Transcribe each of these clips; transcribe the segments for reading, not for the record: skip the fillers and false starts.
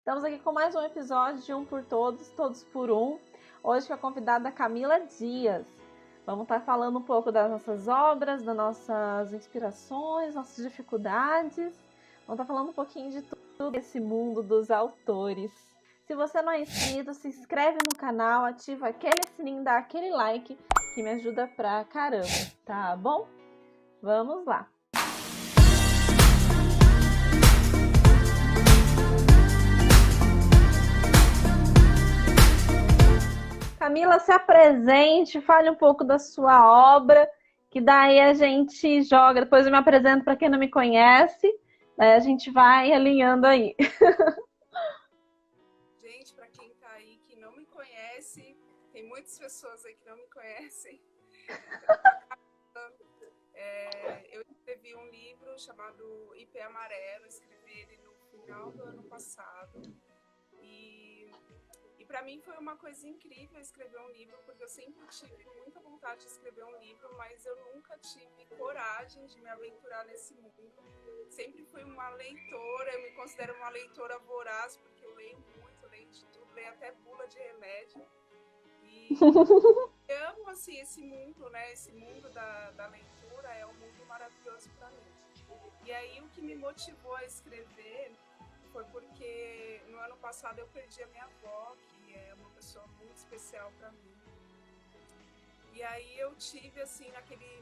Estamos aqui com mais um episódio de Um por Todos, Todos por Um. Hoje com a convidada Camila Dias. Vamos estar falando um pouco das nossas obras, das nossas inspirações, nossas dificuldades. Vamos estar falando um pouquinho de tudo esse mundo dos autores. Se você não é inscrito, se inscreve no canal, ativa aquele sininho, dá aquele like que me ajuda pra caramba, tá bom? Vamos lá! Camila, se apresente, fale um pouco da sua obra, que daí a gente joga. Depois eu me apresento para quem não me conhece, daí a gente vai alinhando aí. Gente, para quem está aí que não me conhece, tem muitas pessoas aí que não me conhecem. Eu escrevi um livro chamado IP Amarelo, escrevi ele no final do ano passado. E para mim foi uma coisa incrível escrever um livro, porque eu sempre tive muita vontade de escrever um livro, mas eu nunca tive coragem de me aventurar nesse mundo. Sempre fui uma leitora, eu me considero uma leitora voraz, porque eu leio muito, leio de tudo, leio até bula de remédio. E eu amo assim, esse mundo, né? Esse mundo da leitura é um mundo maravilhoso para mim. E aí o que me motivou a escrever foi porque no ano passado eu perdi a minha avó, que é uma pessoa muito especial para mim. E aí eu tive, assim,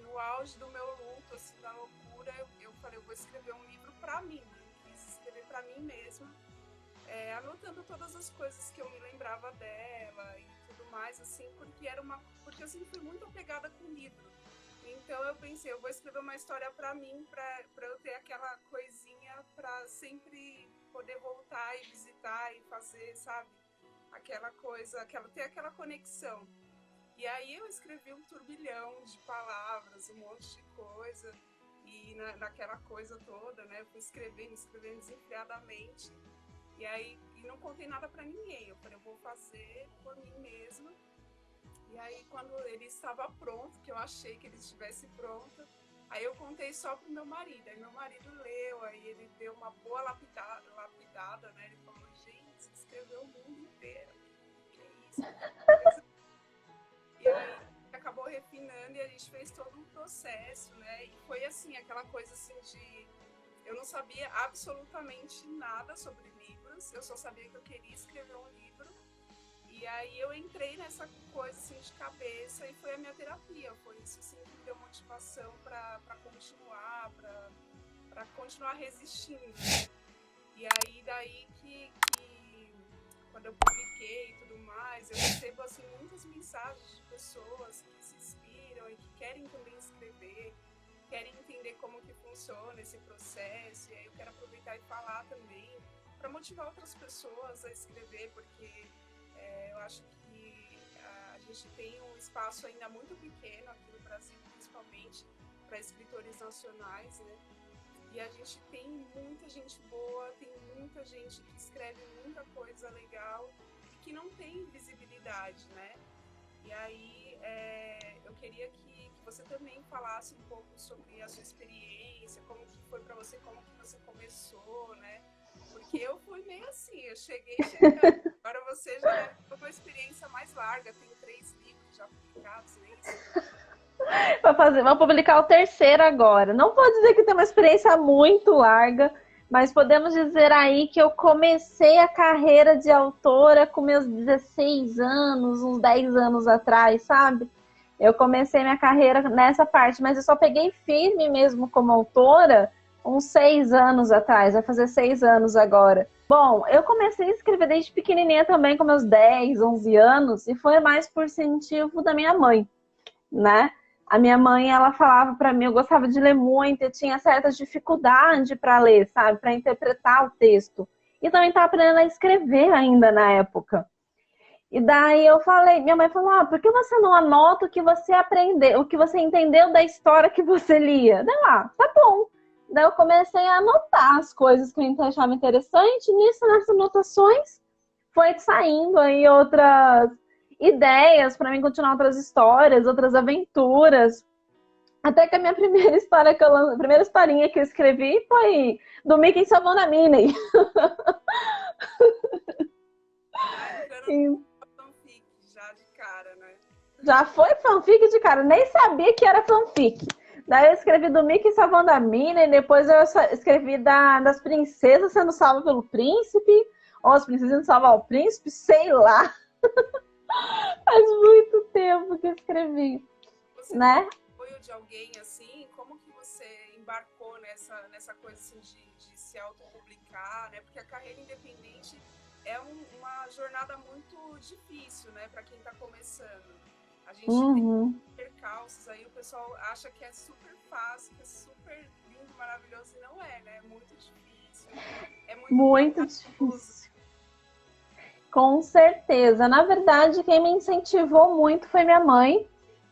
no auge do meu luto, assim, da loucura, eu falei, eu vou escrever um livro para mim. Eu quis escrever para mim mesma, anotando todas as coisas que eu me lembrava dela e tudo mais, assim, porque eu sempre fui muito apegada com o livro. Então eu pensei, eu vou escrever uma história para mim, para eu ter aquela coisinha para sempre poder voltar e visitar e fazer, sabe? Aquela coisa, ter aquela conexão. E aí eu escrevi um turbilhão de palavras, um monte de coisa, e naquela coisa toda, né? Eu fui escrevendo desenfreadamente, e aí não contei nada para ninguém. Eu falei, eu vou fazer por mim mesma. E aí, quando ele estava pronto, que eu achei que ele estivesse pronto, aí eu contei só pro meu marido. Aí meu marido leu, aí ele deu uma boa lapidada, né? Ele falou, gente, você escreveu o mundo inteiro. Que isso? E aí acabou refinando e a gente fez todo um processo, né? E foi assim, aquela coisa assim de... Eu não sabia absolutamente nada sobre livros, eu só sabia que eu queria escrever um livro. E aí eu entrei nessa coisa assim de cabeça e foi a minha terapia. Foi isso assim, que me deu motivação para continuar, para continuar resistindo. E aí daí que quando eu publiquei e tudo mais, eu recebo assim, muitas mensagens de pessoas que se inspiram e que querem também escrever, querem entender como que funciona esse processo. E aí eu quero aproveitar e falar também para motivar outras pessoas a escrever, porque eu acho que a gente tem um espaço ainda muito pequeno aqui no Brasil, principalmente para escritores nacionais, né? E a gente tem muita gente boa, tem muita gente que escreve muita coisa legal e que não tem visibilidade, né? E aí eu queria que você também falasse um pouco sobre a sua experiência, como que foi para você, como que você começou, né? Porque eu fui meio assim, eu cheguei chegando. Agora você já tem uma experiência mais larga, tem 3 livros já publicados, é isso? Vamos publicar o terceiro agora. Não vou dizer que tem uma experiência muito larga, mas podemos dizer aí que eu comecei a carreira de autora com meus 16 anos, uns 10 anos atrás, sabe? Eu comecei minha carreira nessa parte, mas eu só peguei firme mesmo como autora uns 6 anos atrás, vai fazer 6 anos agora. Bom, eu comecei a escrever desde pequenininha também, com meus 10, 11 anos, e foi mais por incentivo da minha mãe, né? A minha mãe, ela falava para mim, eu gostava de ler muito, eu tinha certa dificuldade para ler, sabe? Para interpretar o texto. E também estava aprendendo a escrever ainda na época. E daí eu falei, minha mãe falou, por que você não anota o que você aprendeu, o que você entendeu da história que você lia? Daí tá bom. Daí eu comecei a anotar as coisas que eu achava interessante. Nisso, nessas anotações, foi saindo aí outras ideias para mim continuar outras histórias, outras aventuras. Até que a minha primeira história a primeira historinha que eu escrevi foi do Mickey salvando a Minnie. Entrando no fanfic já de cara, né? Já foi fanfic de cara, nem sabia que era fanfic. Daí eu escrevi do Mickey salvando a Minnie, e depois eu escrevi das princesas sendo salvas pelo príncipe, ou as princesas sendo salvar o príncipe, sei lá. Faz muito tempo que eu escrevi. Você né? teve apoio de alguém assim? Como que você embarcou nessa coisa assim, de se autopublicar, né? Porque a carreira independente é uma jornada muito difícil, né? Para quem está começando. A gente tem percalços aí, o pessoal acha que é super fácil, que é super lindo, maravilhoso, e não é, né? É muito difícil. É muito difícil. Com certeza. Na verdade, quem me incentivou muito foi minha mãe,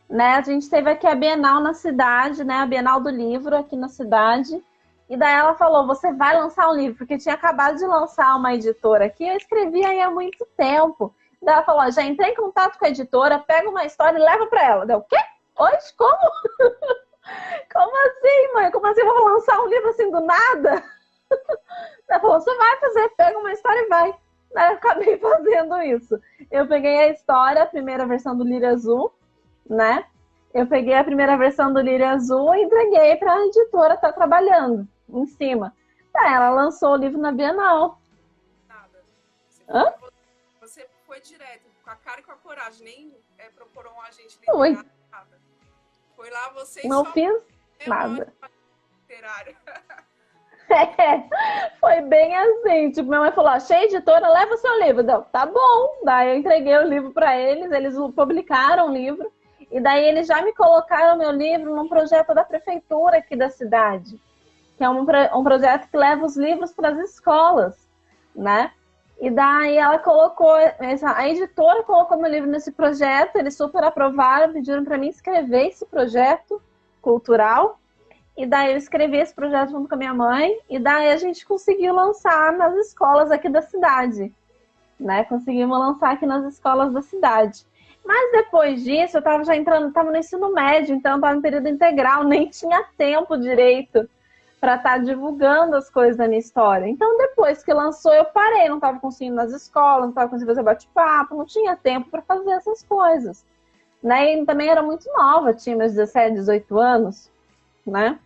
né? A gente teve aqui a Bienal na cidade, né? A Bienal do Livro aqui na cidade. E daí ela falou, você vai lançar um livro, porque tinha acabado de lançar uma editora aqui, eu escrevi aí há muito tempo. Daí ela falou, já entrei em contato com a editora, pega uma história e leva para ela. Deu, o quê? Hoje? Como? Como assim, mãe? Como assim eu vou lançar um livro assim do nada? Ela falou, você vai fazer, pega uma história e vai. Daí eu acabei fazendo isso. Eu peguei a história, a primeira versão do Lírio Azul, né? Eu peguei a primeira versão do Lírio Azul e entreguei para a editora estar trabalhando em cima. Tá, ela lançou o livro na Bienal. Nada. Você foi direto, com a cara e com a coragem, nem procurou um agente literário, nada. Foi lá você e não só fiz nada. Literário. Foi bem assim. Tipo, minha mãe falou: achei editora, leva o seu livro. Deu, tá bom. Daí eu entreguei o livro para eles publicaram o livro. E daí eles já me colocaram meu livro num projeto da prefeitura aqui da cidade, que é um projeto que leva os livros para as escolas, né? E daí ela colocou, a editora colocou meu livro nesse projeto, eles super aprovaram, pediram para mim escrever esse projeto cultural. E daí eu escrevi esse projeto junto com a minha mãe, e daí a gente conseguiu lançar nas escolas aqui da cidade, né? Conseguimos lançar aqui nas escolas da cidade. Mas depois disso, eu estava já entrando, estava no ensino médio, então estava em período integral, nem tinha tempo direito para estar divulgando as coisas da minha história. Então, depois que lançou, eu parei, não estava conseguindo nas escolas, não estava conseguindo fazer bate-papo, não tinha tempo para fazer essas coisas. Né? E também era muito nova, tinha meus 17, 18 anos, né?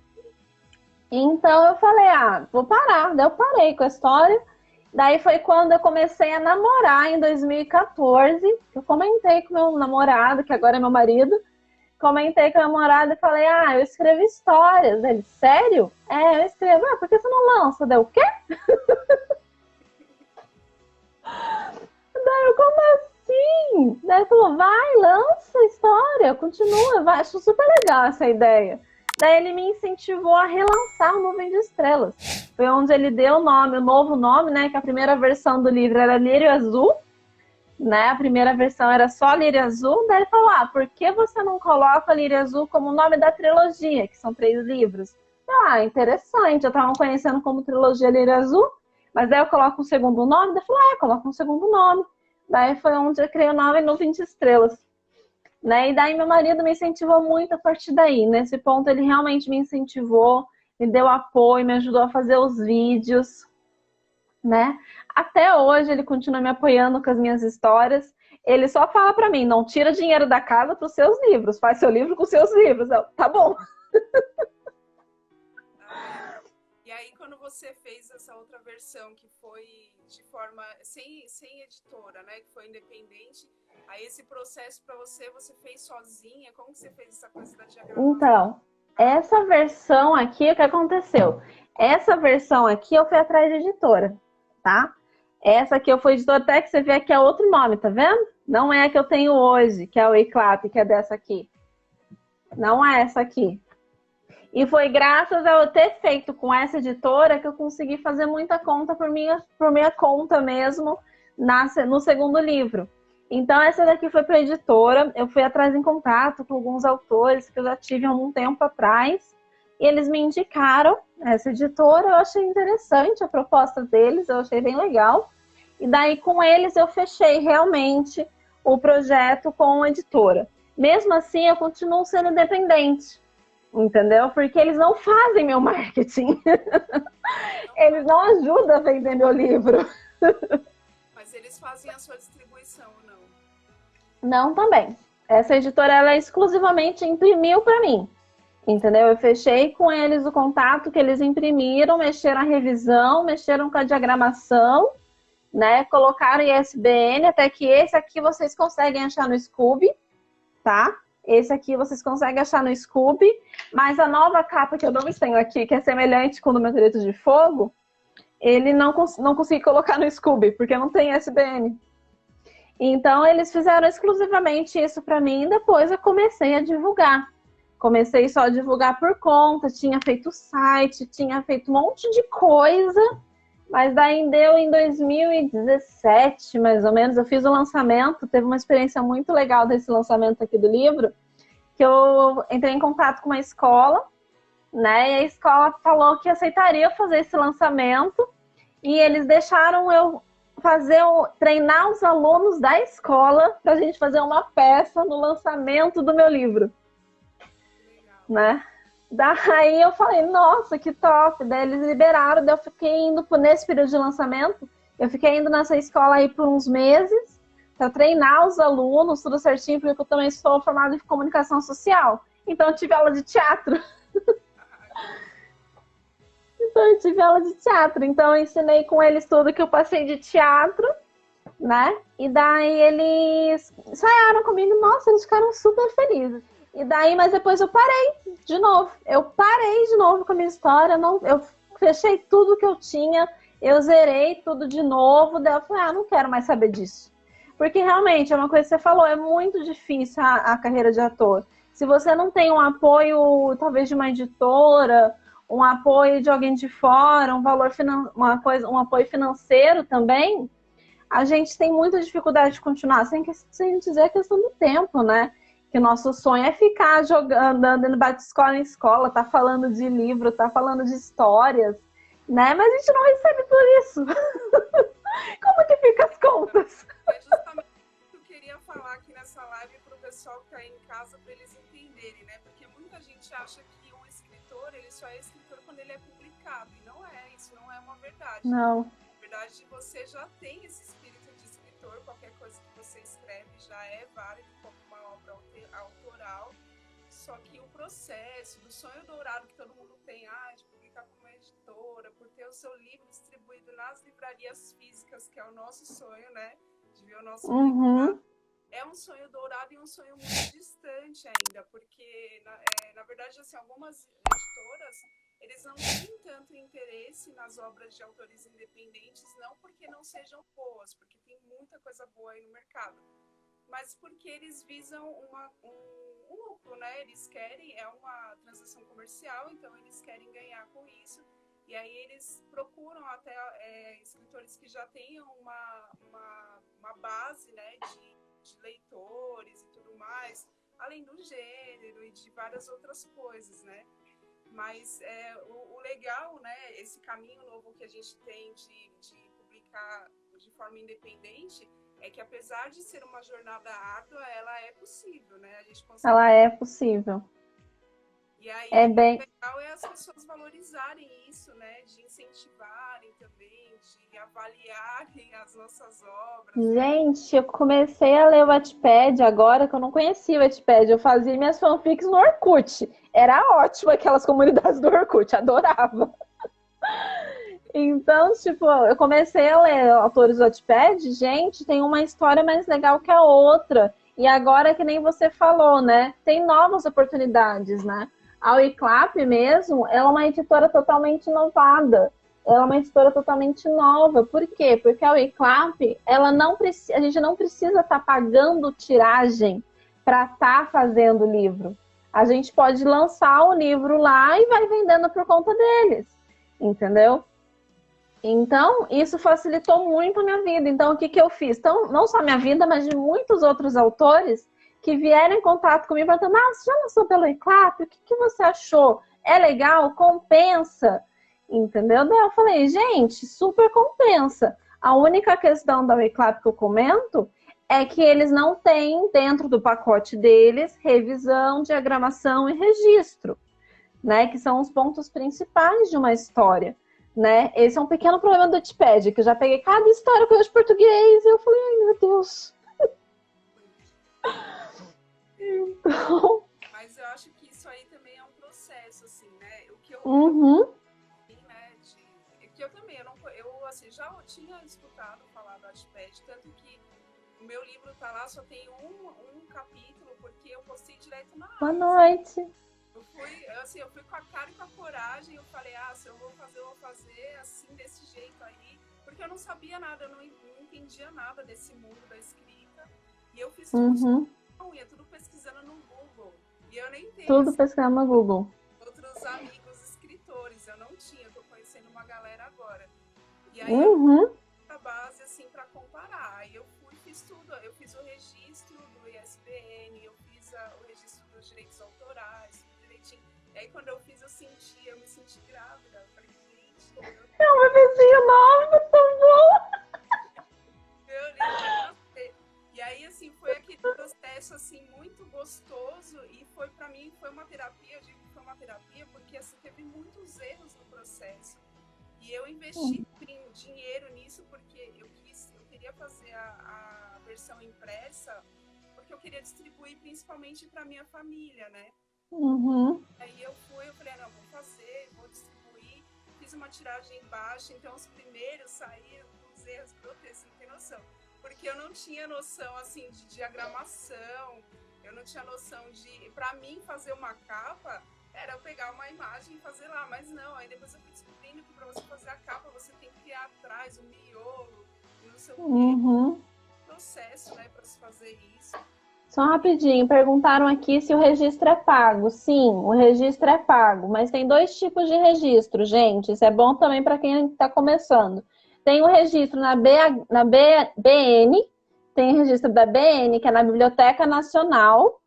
Então eu falei, vou parar. Daí eu parei com a história. Daí foi quando eu comecei a namorar em 2014. Eu comentei com meu namorado, que agora é meu marido. Comentei com meu namorado e falei, eu escrevo histórias. Ele, sério? Eu escrevo. Por que você não lança? Daí o quê? Daí eu, como assim? Daí ele falou, vai, lança a história, continua, vai. Acho super legal essa ideia. Daí ele me incentivou a relançar o Nuvem de Estrelas. Foi onde ele deu o novo nome, né? Que a primeira versão do livro era Lírio Azul, né? A primeira versão era só Lírio Azul. Daí ele falou, por que você não coloca Lírio Azul como o nome da trilogia, que são 3 livros? Interessante, eu estava conhecendo como trilogia Lírio Azul, mas daí eu coloco um segundo nome. Daí ele falou, coloca um segundo nome. Daí foi onde eu criei o nome Nuvem de Estrelas. Né? E daí meu marido me incentivou muito a partir daí. Nesse ponto ele realmente me incentivou, me deu apoio, me ajudou a fazer os vídeos, né? Até hoje ele continua me apoiando com as minhas histórias. Ele só fala para mim, não tira dinheiro da casa para os seus livros, faz seu livro com os seus livros. Eu, tá bom. E aí quando você fez essa outra versão que foi de forma sem editora, né? Que foi independente. Aí esse processo para você fez sozinha? Como que você fez essa coisa da diagramação? Então, essa versão aqui, o que aconteceu? Essa versão aqui eu fui atrás de editora, tá? Essa aqui eu fui editora, até que você vê aqui é outro nome, tá vendo? Não é a que eu tenho hoje, que é o Eclap, que é dessa aqui. Não é essa aqui. E foi graças a eu ter feito com essa editora que eu consegui fazer muita conta por minha conta mesmo no segundo livro. Então, essa daqui foi para a editora. Eu fui atrás em contato com alguns autores que eu já tive há algum tempo atrás. E eles me indicaram essa editora. Eu achei interessante a proposta deles, eu achei bem legal. E daí, com eles, eu fechei realmente o projeto com a editora. Mesmo assim, eu continuo sendo independente, entendeu? Porque eles não fazem meu marketing. Eles não ajudam a vender meu livro. Mas eles fazem a sua distribuição, não? Não, também. Essa editora, ela exclusivamente imprimiu para mim. Entendeu? Eu fechei com eles o contato que eles imprimiram, mexeram a revisão, mexeram com a diagramação, né? Colocaram ISBN, até que esse aqui vocês conseguem achar no Scooby, tá? Esse aqui vocês conseguem achar no Scooby, mas a nova capa que eu não tenho aqui, que é semelhante com o do Meteorito de Fogo, ele não consegui colocar no Scooby, porque não tem ISBN. Então, eles fizeram exclusivamente isso para mim e depois eu comecei a divulgar. Comecei só a divulgar por conta, tinha feito site, tinha feito um monte de coisa, mas daí deu em 2017, mais ou menos, eu fiz o lançamento, teve uma experiência muito legal desse lançamento aqui do livro, que eu entrei em contato com uma escola, né, e a escola falou que aceitaria fazer esse lançamento, e eles deixaram eu treinar os alunos da escola para a gente fazer uma peça no lançamento do meu livro. Né? Daí eu falei, nossa, que top. Daí eles liberaram, daí eu fiquei indo nesse período de lançamento, eu fiquei indo nessa escola aí por uns meses para treinar os alunos, tudo certinho, porque eu também sou formada em comunicação social. Então eu tive aula de teatro. Então eu ensinei com eles tudo que eu passei de teatro, né? E daí eles ensaiaram comigo, nossa, eles ficaram super felizes. E daí, mas depois eu parei de novo. Eu parei de novo com a minha história. Eu fechei tudo que eu tinha. Eu zerei tudo de novo. Daí eu falei, não quero mais saber disso. Porque realmente, é uma coisa que você falou, é muito difícil a carreira de ator. Se você não tem um apoio, talvez, de uma editora, um apoio de alguém de fora, um apoio financeiro também, a gente tem muita dificuldade de continuar, sem dizer a questão do tempo, né? Que o nosso sonho é ficar jogando, andando de escola em escola, tá falando de livro, tá falando de histórias, né? Mas a gente não recebe por isso. Como que fica as contas? É justamente o que eu queria falar aqui nessa live para o pessoal que tá aí em casa, para eles entenderem, né? Porque muita gente acha que um escritor, ele só é escritor quando ele é publicado. E não é, isso não é uma verdade. Não. Na verdade, você já tem esse espírito de escritor, qualquer coisa que você escreve já é válido como uma obra autoral, só que o processo do sonho dourado que todo mundo tem, de publicar como editora, por ter o seu livro distribuído nas livrarias físicas, que é o nosso sonho, né, de ver o nosso livro, é um sonho dourado e um sonho muito distante ainda, porque, na verdade, assim, algumas editoras, eles não têm tanto interesse nas obras de autores independentes, não porque não sejam boas, porque tem muita coisa boa aí no mercado, mas porque eles visam um lucro, né? Eles querem, é uma transação comercial, então eles querem ganhar com isso. E aí eles procuram até escritores que já tenham uma base, né, de leitores e tudo mais, além do gênero e de várias outras coisas, né? Mas o legal, né, esse caminho novo que a gente tem de publicar de forma independente, é que apesar de ser uma jornada árdua, ela é possível, né? A gente consegue... Ela é possível. E aí, o legal é as pessoas valorizarem isso, né? De incentivarem também, de avaliarem as nossas obras. Gente, eu comecei a ler o Wattpad agora, que eu não conhecia o Wattpad. Eu fazia minhas fanfics no Orkut. Era ótimo aquelas comunidades do Orkut, adorava. Então, tipo, eu comecei a ler autores do Wattpad, gente, tem uma história mais legal que a outra. E agora, que nem você falou, né? Tem novas oportunidades, né? A Wiclap mesmo, ela é uma editora totalmente inovada. Ela é uma editora totalmente nova. Por quê? Porque a Wiclap, a gente não precisa estar pagando tiragem para estar fazendo o livro. A gente pode lançar o livro lá e vai vendendo por conta deles. Entendeu? Então, isso facilitou muito a minha vida. Então, o que eu fiz? Então, não só a minha vida, mas de muitos outros autores que vieram em contato comigo, perguntando, você já lançou pelo Wiclap? O que você achou? É legal? Compensa? Entendeu? Daí eu falei, gente, super compensa. A única questão da Wiclap que eu comento é que eles não têm, dentro do pacote deles, revisão, diagramação e registro. né? Que são os pontos principais de uma história, né? Esse é um pequeno problema do Wikipedia, que eu já peguei cada história com eu de português e eu falei, ai meu Deus. Então... Mas eu acho que isso aí também é um processo, assim, né? O que eu, Uhum. né, que eu também, eu assim, já tinha escutado falar do Wattpad, tanto que o meu livro tá lá, só tem um capítulo, porque eu postei direto na Boa Amazon. noite. Eu fui com a cara e com a coragem, eu falei, se eu vou fazer assim, desse jeito aí, porque eu não sabia nada, eu não entendia nada desse mundo da escrita, e eu fiz tudo unha, tudo pesquisando no Google, e eu nem tenho Tudo assim, pesquisando no Google. outros amigos escritores, eu não tinha, eu tô conhecendo uma galera agora, e aí eu fiz a base assim para comparar, aí eu fiz tudo, eu fiz o registro do ISBN, eu fiz o registro dos direitos autorais, direitinho. E aí quando eu fiz, eu me senti grávida. Eu falei, gente, É um bebezinho novo, tão bom. meu livro vai nascer. E aí, assim, foi aquele processo, assim, muito gostoso e foi, pra mim, foi uma terapia, eu digo que foi uma terapia porque, assim, teve muitos erros no processo. E eu investi dinheiro nisso porque eu queria fazer a versão impressa porque eu queria distribuir principalmente para minha família, né? Aí eu falei, não, vou fazer, vou distribuir, fiz uma tiragem baixa, então os primeiros saíram com os erros grotescos, não tem noção. Porque eu não tinha noção, assim, de diagramação, eu não tinha noção de... Para mim, fazer uma capa era eu pegar uma imagem e fazer lá, mas não, aí depois eu fui descobrindo que para você fazer a capa, você tem que ir atrás, o miolo, não sei o quê, processo, né, para se fazer isso. Só rapidinho, perguntaram aqui se o registro é pago. Sim, o registro é pago, mas tem dois tipos de registro, gente. Isso é bom também para quem está começando. Tem o registro na BN, tem o registro da BN, que é na Biblioteca Nacional,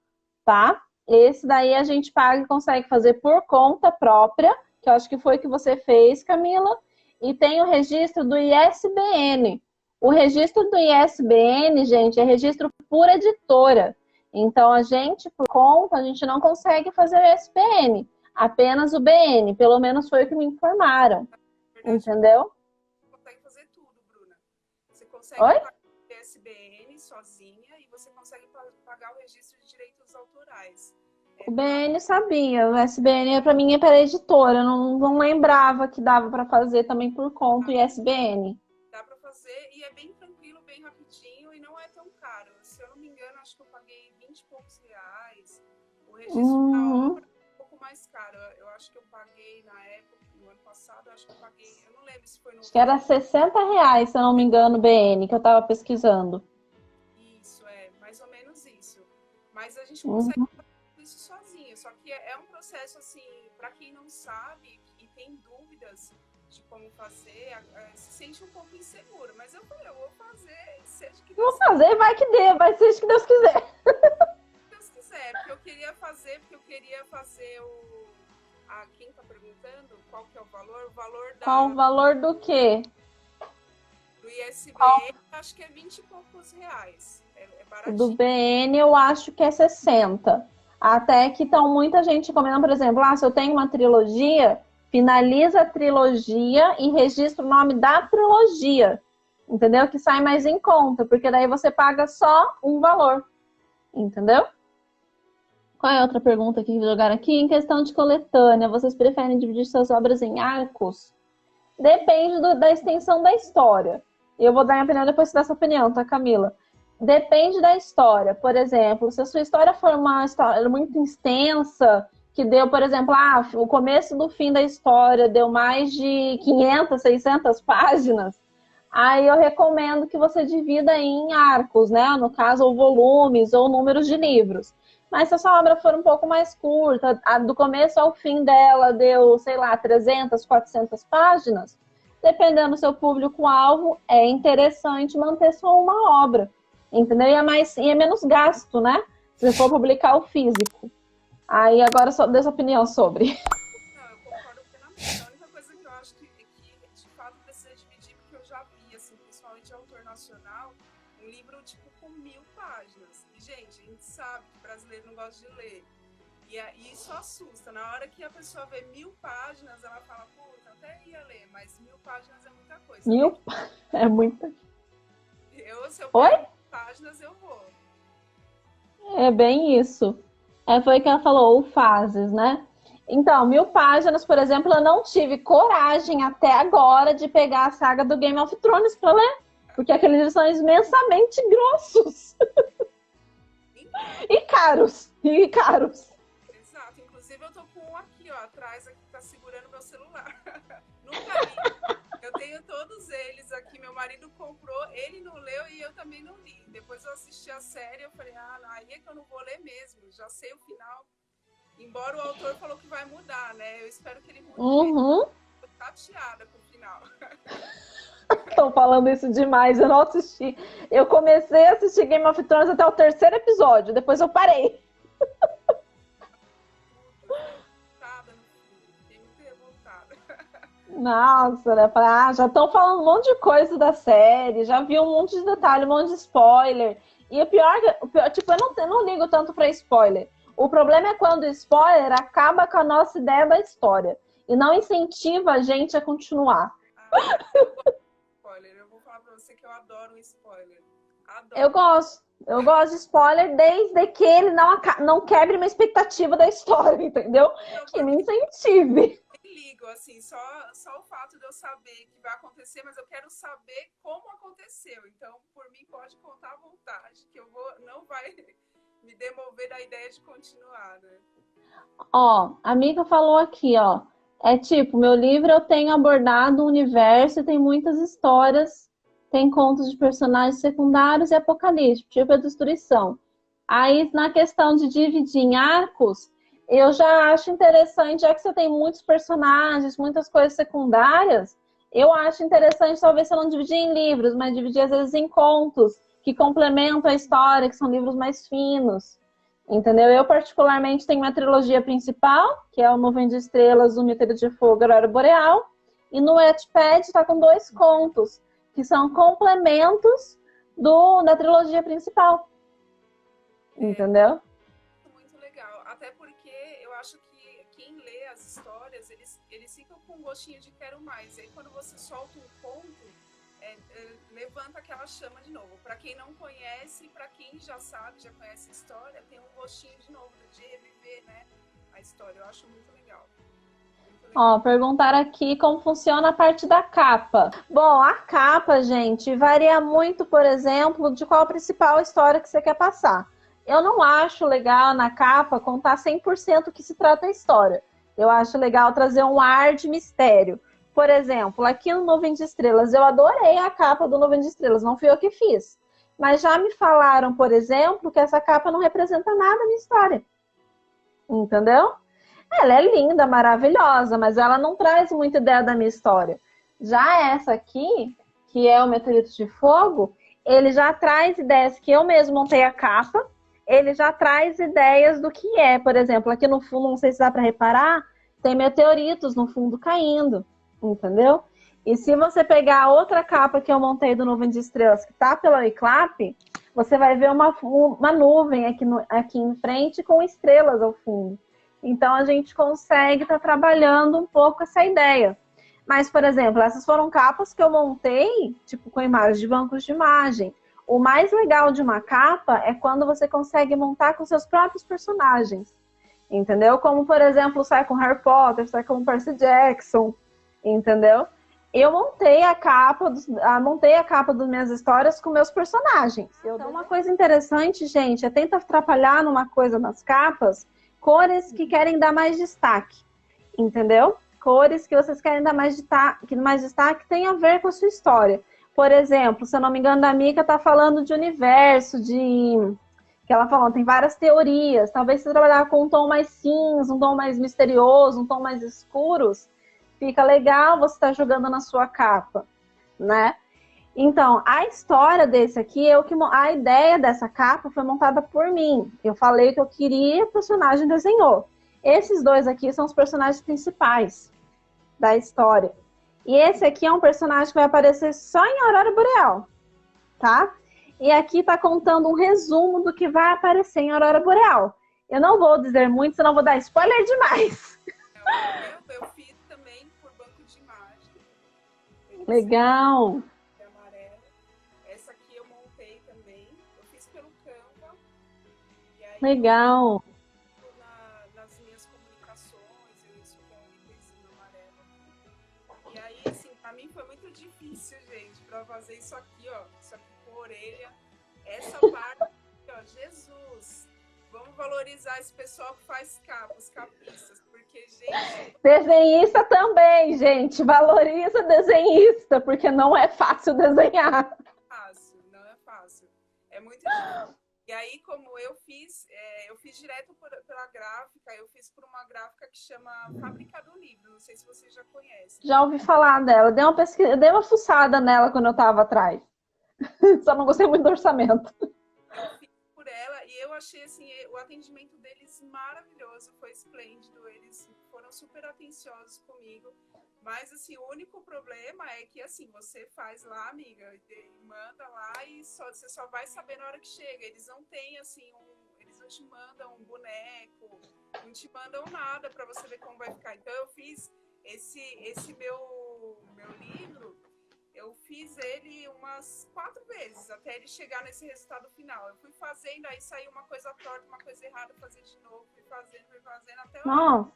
tá? Esse daí a gente paga e consegue fazer por conta própria, que eu acho que foi o que você fez, Camila. E tem o registro do ISBN. O registro do ISBN, gente, é registro por editora. Então, a gente, por conta, a gente não consegue fazer o ISBN, apenas o BN. Pelo menos foi o que me informaram. Verdade, entendeu? Você consegue fazer tudo, Bruna. Você consegue Oi? pagar o ISBN sozinha e você consegue pagar o registro de direitos autorais. O BN sabia, o SBN para mim é para editora, eu não lembrava que dava para fazer também por conta o ISBN. Dá para fazer e é bem tranquilo, bem rapidinho e não é tão caro. Se eu não me engano, acho que eu paguei 20 e poucos reais. O registro da obra é um pouco mais caro. Eu acho que eu paguei na época, no ano passado, acho que eu paguei, eu não lembro se foi no... Acho que era R$ 60, se eu não me engano, o BN, que eu estava pesquisando. Isso, mais ou menos isso. Mas a gente consegue fazer isso sozinho. Só que é um processo, assim, para quem não sabe e tem dúvidas de como fazer, se sente um pouco inseguro. Mas eu falei, eu vou fazer, seja que Deus quiser. Vou fazer, vai que dê, vai ser o que Deus quiser. Deus quiser, porque eu queria fazer o... quem tá perguntando qual que é o valor? O valor da... Qual o valor do quê? Do ISBN, acho que é 20 e poucos reais. É baratinho. Do BN eu acho que é 60. Até que estão muita gente comentando, por exemplo, se eu tenho uma trilogia, finaliza a trilogia e registra o nome da trilogia. Entendeu? Que sai mais em conta, porque daí você paga só um valor. Entendeu? Qual é a outra pergunta que jogaram aqui? Em questão de coletânea, vocês preferem dividir suas obras em arcos? Depende da extensão da história. Eu vou dar minha opinião depois dessa opinião, tá, Camila? Depende da história. Por exemplo, se a sua história for uma história muito extensa, que deu, por exemplo, o começo do fim da história deu mais de 500, 600 páginas, aí eu recomendo que você divida em arcos, né? No caso, ou volumes, ou números de livros. Mas se a sua obra for um pouco mais curta, do começo ao fim dela deu, sei lá, 300, 400 páginas, dependendo do seu público-alvo, é interessante manter só uma obra, entendeu? E é menos gasto, né? Se for publicar o físico. Aí agora só dê sua opinião sobre. Não, eu concordo plenamente. A única coisa que eu acho que de fato precisa dividir, porque eu já vi, assim, principalmente autor nacional, um livro tipo com 1000 páginas. E, gente, a gente sabe que brasileiro não gosta de ler. E isso assusta. Na hora que a pessoa vê 1000 páginas, ela fala, puta, até ia ler, mas 1000 páginas é muita coisa. Mil? É muita. Se eu Oi? pego 1000 páginas, eu vou. É bem isso. Foi o que ela falou, ou fases, né? Então, 1000 páginas, por exemplo, eu não tive coragem até agora de pegar a saga do Game of Thrones pra ler. Porque aqueles livros são imensamente grossos. E caros. E caros. Exato. Inclusive, eu tô com um aqui, ó, atrás, aqui, que tá segurando meu celular. Nunca li. Eu tenho todos eles aqui. Meu marido comprou, ele não leu e eu também não li. Depois eu assisti a série, eu falei, aí é que eu não vou ler mesmo. Já sei o final. Embora o autor falou que vai mudar, né? Eu espero que ele mude. Uhum. Tô chateada com o final. Estão falando isso demais, eu não assisti. Eu comecei a assistir Game of Thrones até o 3º episódio, depois eu parei. Revoltada no fim. Fiquei muito revoltada. Nossa, né? Já estão falando um monte de coisa da série, já vi um monte de detalhe, um monte de spoiler. E o pior tipo, eu não ligo tanto pra spoiler. O problema é quando o spoiler acaba com a nossa ideia da história e não incentiva a gente a continuar. Spoiler, eu vou falar pra você que eu adoro um spoiler. Adoro. Eu gosto de spoiler desde que ele não quebre uma expectativa da história, entendeu? Que me incentive. Ligo, assim, só o fato de eu saber que vai acontecer, mas eu quero saber como aconteceu. Então, por mim, pode contar à vontade, que não vai me demover da ideia de continuar, né? Ó, a amiga falou aqui, ó. É tipo, meu livro eu tenho abordado o universo e tem muitas histórias, tem contos de personagens secundários e apocalípticos, tipo a destruição. Aí, na questão de dividir em arcos, eu já acho interessante, já que você tem muitos personagens, muitas coisas secundárias, eu acho interessante talvez você não dividir em livros, mas dividir às vezes em contos, que complementam a história, que são livros mais finos. Entendeu? Eu, particularmente, tenho uma trilogia principal, que é o Nuvem de Estrelas, O Meteoro de Fogo e Aurora Boreal. E no Wattpad está com 2 contos, que são complementos da trilogia principal. Entendeu? Muito legal. Até porque eu acho que quem lê as histórias, eles ficam com um gostinho de quero mais. E aí, quando você solta um conto, levanta aquela chama de novo. Para quem não conhece, para quem já sabe, já conhece a história, tem um gostinho de novo de reviver, né, a história. Eu acho muito legal. Ó, perguntaram aqui como funciona a parte da capa. Bom, a capa, gente, varia muito, por exemplo, de qual a principal história que você quer passar. Eu não acho legal na capa contar 100% o que se trata a história. Eu acho legal trazer um ar de mistério. Por exemplo, aqui no Nuvem de Estrelas, eu adorei a capa do Nuvem de Estrelas, não fui eu que fiz. Mas já me falaram, por exemplo, que essa capa não representa nada na história. Entendeu? Ela é linda, maravilhosa, mas ela não traz muita ideia da minha história. Já essa aqui, que é o Meteorito de Fogo, ele já traz ideias que eu mesmo montei a capa, ele já traz ideias do que é. Por exemplo, aqui no fundo, não sei se dá para reparar, tem meteoritos no fundo caindo, entendeu? E se você pegar a outra capa que eu montei do Nuvem de Estrelas, que tá pela Eclap, você vai ver uma nuvem aqui em frente com estrelas ao fundo. Então, a gente consegue estar trabalhando um pouco essa ideia. Mas, por exemplo, essas foram capas que eu montei, tipo, com imagens de bancos de imagem. O mais legal de uma capa é quando você consegue montar com seus próprios personagens. Entendeu? Como, por exemplo, sai com Harry Potter, sai com Percy Jackson. Entendeu? Eu montei a capa das minhas histórias com meus personagens. Então, uma coisa interessante, gente, é tentar atrapalhar numa coisa nas capas, cores que querem dar mais destaque, entendeu? Cores que vocês querem dar mais destaque tem a ver com a sua história. Por exemplo, se eu não me engano, a Mika está falando de universo, que ela falou, tem várias teorias. Talvez se trabalhar com um tom mais cinza, um tom mais misterioso, um tom mais escuros, fica legal você estar jogando na sua capa, né? Então, a história desse aqui, a ideia dessa capa foi montada por mim. Eu falei que eu queria, o personagem desenhou. Esses 2 aqui são os personagens principais da história. E esse aqui é um personagem que vai aparecer só em Aurora Boreal, tá? E aqui tá contando um resumo do que vai aparecer em Aurora Boreal. Eu não vou dizer muito, senão vou dar spoiler demais. Eu fiz também por banco de imagem. Legal. É amarelo. Essa aqui eu montei também. Eu fiz pelo Canva. E aí Legal. nas minhas comunicações, eu isso com um íconezinho amarelo. E aí, assim, pra mim foi muito difícil, gente, pra fazer isso aqui, ó. Isso aqui com orelha. Essa parte aqui, ó, Jesus. Vamos valorizar esse pessoal que faz capas, capistas, porque, gente... Desenhista também, gente. Valoriza desenhista, porque não é fácil desenhar. Não é fácil. É muito difícil. E aí, como eu fiz direto pela gráfica, eu fiz por uma gráfica que chama Fábrica do Livro. Não sei se vocês já conhecem. Já ouvi falar dela. Dei uma pesquisa, dei uma fuçada nela quando eu estava atrás. Só não gostei muito do orçamento. Eu fiz por ela e eu achei assim, o atendimento deles maravilhoso, foi esplêndido. Eles foram super atenciosos comigo. Mas, assim, o único problema é que, assim, você faz lá, amiga, manda lá e você só vai saber na hora que chega. Eles não têm, assim, eles não te mandam um boneco, não te mandam nada para você ver como vai ficar. Então, eu fiz esse meu livro, eu fiz ele umas 4 vezes, até ele chegar nesse resultado final. Eu fui fazendo, aí saiu uma coisa torta, uma coisa errada, fazer de novo, fui fazendo, até o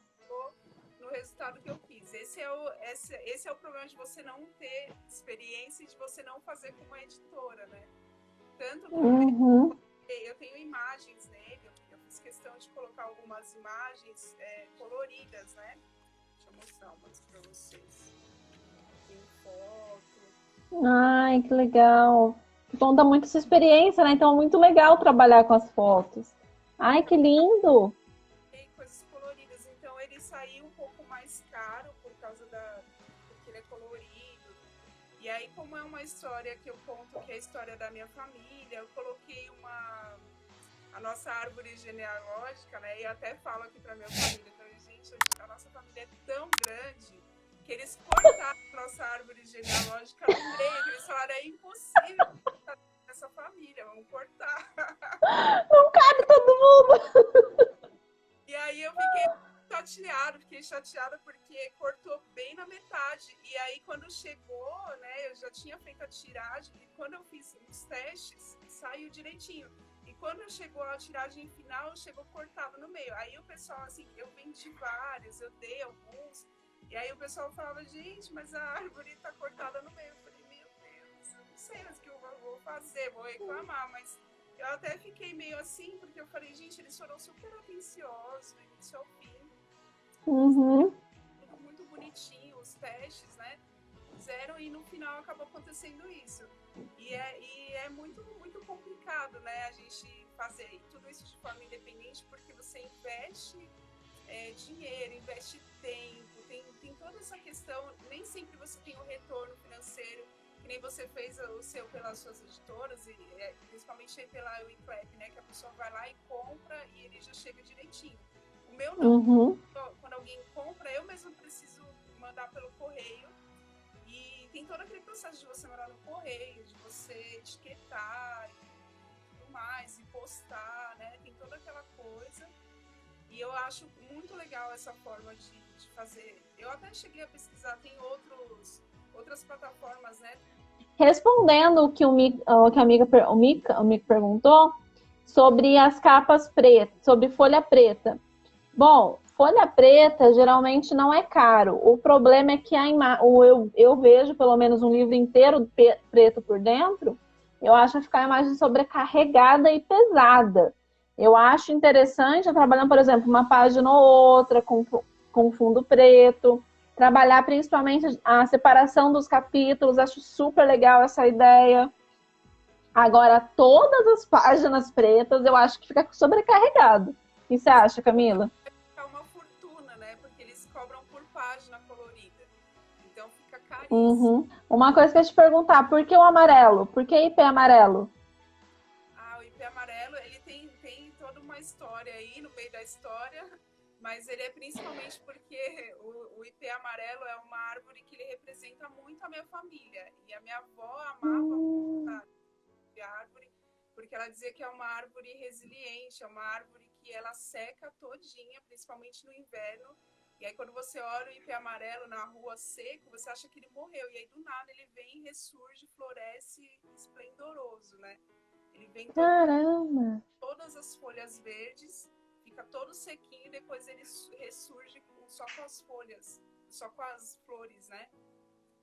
no resultado que eu fiz. Esse é o problema de você não ter experiência e de você não fazer como editora, né? Tanto que eu tenho imagens nele, eu fiz questão de colocar algumas imagens coloridas, né? Deixa eu mostrar umas para vocês. Tem foto. Ai, que legal. Conta muito sua experiência, né? Então é muito legal trabalhar com as fotos. Ai, que lindo! Coisas coloridas, então ele saiu um pouco mais caro por causa porque ele é colorido. E aí, como é uma história que eu conto, que é a história da minha família, eu coloquei a nossa árvore genealógica, né? E até falo aqui para minha família, então, gente, a nossa família é tão grande que eles cortaram a nossa árvore genealógica no meio, que eles falaram, é impossível essa família, vamos cortar. Não cabe todo mundo! E aí eu fiquei chateada porque cortou bem na metade. E aí quando chegou, né, eu já tinha feito a tiragem e quando eu fiz os testes, saiu direitinho. E quando chegou a tiragem final, chegou cortado no meio. Aí o pessoal, assim, eu vendi vários, eu dei alguns. E aí o pessoal falava, gente, mas a árvore tá cortada no meio. Eu falei, meu Deus, eu não sei mais o que eu vou fazer, vou reclamar, mas... Eu até fiquei meio assim, porque eu falei, gente, eles foram super atenciosos do início ao fim. Tudo muito bonitinho, os testes, né? Fizeram e no final acabou acontecendo isso. E é muito, muito complicado, né? A gente fazer tudo isso de forma independente, porque você investe dinheiro, investe tempo, tem toda essa questão, nem sempre você tem o retorno financeiro, que nem você fez o seu pelas suas editoras, e principalmente pela WeClap, né? Que a pessoa vai lá e compra e ele já chega direitinho. O meu não. Quando alguém compra, eu mesmo preciso mandar pelo correio. E tem todo aquele processo de você mandar no correio, de você etiquetar e tudo mais, e postar, né? Tem toda aquela coisa. E eu acho muito legal essa forma de fazer. Eu até cheguei a pesquisar, tem outras plataformas, né? Respondendo o que o Mica perguntou sobre as capas pretas, sobre folha preta. Bom, folha preta geralmente não é caro. O problema é que eu vejo pelo menos um livro inteiro preto por dentro, eu acho ficar a imagem sobrecarregada e pesada. Eu acho interessante trabalhando, por exemplo, uma página ou outra com fundo preto, trabalhar principalmente a separação dos capítulos, acho super legal essa ideia. Agora, todas as páginas pretas, eu acho que fica sobrecarregado. O que você acha, Camila? É uma fortuna, né? Porque eles cobram por página colorida. Então fica caríssimo. Uma coisa que eu ia te perguntar, por que o amarelo? Por que IP amarelo? O IP amarelo, ele tem toda uma história aí no meio da história, mas ele é principalmente porque o IP amarelo é uma árvore que ele representa muito a minha família. E a minha avó amava a árvore, porque ela dizia que é uma árvore resiliente, é uma árvore que ela seca todinha, principalmente no inverno. E aí quando você olha o ipê amarelo na rua seco, você acha que ele morreu. E aí do nada ele vem, ressurge, floresce esplendoroso, né? Ele vem Caramba! todas as folhas verdes, fica todo sequinho e depois ele ressurge só com as folhas, só com as flores, né?